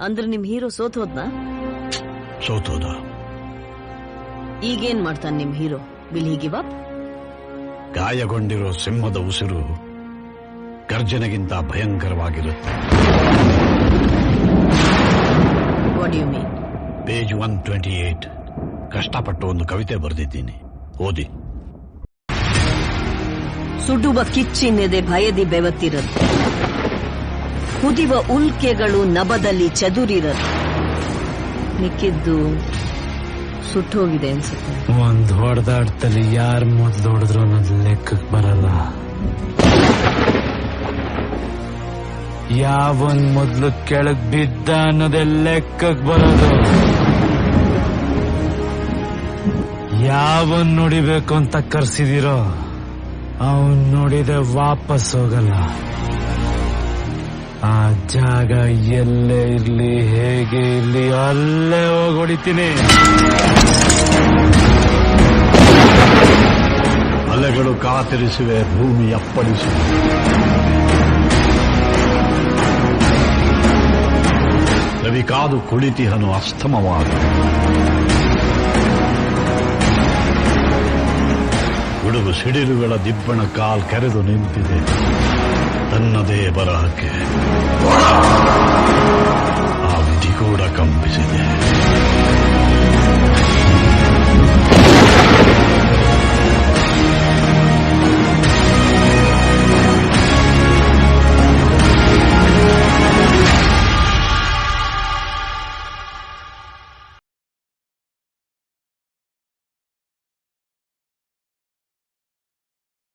ಅಂದ್ರೆ ನಿಮ್ ಹೀರೋ ಸೋತೋದ್ನ? ಸೋತೋದ. ಈಗೇನ್ ಮಾಡ್ತಾನೆ ನಿಮ್ hero? Will he give up? ಗಾಯಗೊಂಡಿರೋ ಸಿಂಹದ ಉಸಿರು ಗರ್ಜನೆಗಿಂತ ಭಯಂಕರವಾಗಿರುತ್ತೆ. What do you mean? Page 128 ಕಷ್ಟಪಟ್ಟು ಒಂದು ಕವಿತೆ ಬರೆದಿದ್ದೀನಿ, ಓದಿ. ಸುಡುವ ಕಿಚ್ಚಿನೆದೆ ಭಯದಿ ಬೆವತ್ತಿರದು, ಕುದಿವ ಉಲ್ಕೆಗಳು ನಭದಲ್ಲಿ ಚದುರಿರದು, ಮಿಕ್ಕಿದ್ದು ಸುಟ್ಟೋಗಿದೆ ಅನ್ಸುತ್ತೆ. ಒಂದ್ ಹೊಡೆದಾಡ್ತಲ್ಲಿ ಯಾರ್ ಮೊದ್ಲು ಹೊಡೆದ್ರು ಅನ್ನೋದು ಲೆಕ್ಕಕ್ಕೆ ಬರಲ್ಲ. ಯಾವನ್ ಮೊದ್ಲು ಕೆಳಗ್ ಬಿದ್ದ ಅನ್ನೋದೇ ಲೆಕ್ಕಕ್ಕೆ ಬರೋದು. ಯಾವನ್ ನೋಡಿಬೇಕು ಅಂತ ಕರ್ಸಿದಿರೋ ಅವನ್ ನೋಡಿದೆ ವಾಪಸ್ ಹೋಗಲ್ಲ. ಆ ಜಾಗ ಎಲ್ಲೇ ಇರ್ಲಿ, ಹೇಗೆ ಇರ್ಲಿ, ಅಲ್ಲೇ ಹೋಗಿ ಹೊಡಿತೀನಿ. ಅಲೆಗಳು ಕಾತಿರಿಸಿವೆ, ಭೂಮಿ ಅಪ್ಪಳಿಸಿವೆ. ರವಿ ಕಾದು ಕುಳಿತಿಹನು ಅಸ್ತಮವಾದ. ಗುಡುಗು ಸಿಡಿಲುಗಳ ದಿಬ್ಬಣ ಕಾಲ್ ಕೆರೆದು ನಿಂತಿದೆ ತನ್ನದೇ ಬರಹಕ್ಕೆ. ಆ ವಿಧಿ ಕೂಡ ಕಂಪಿಸಿದೆ.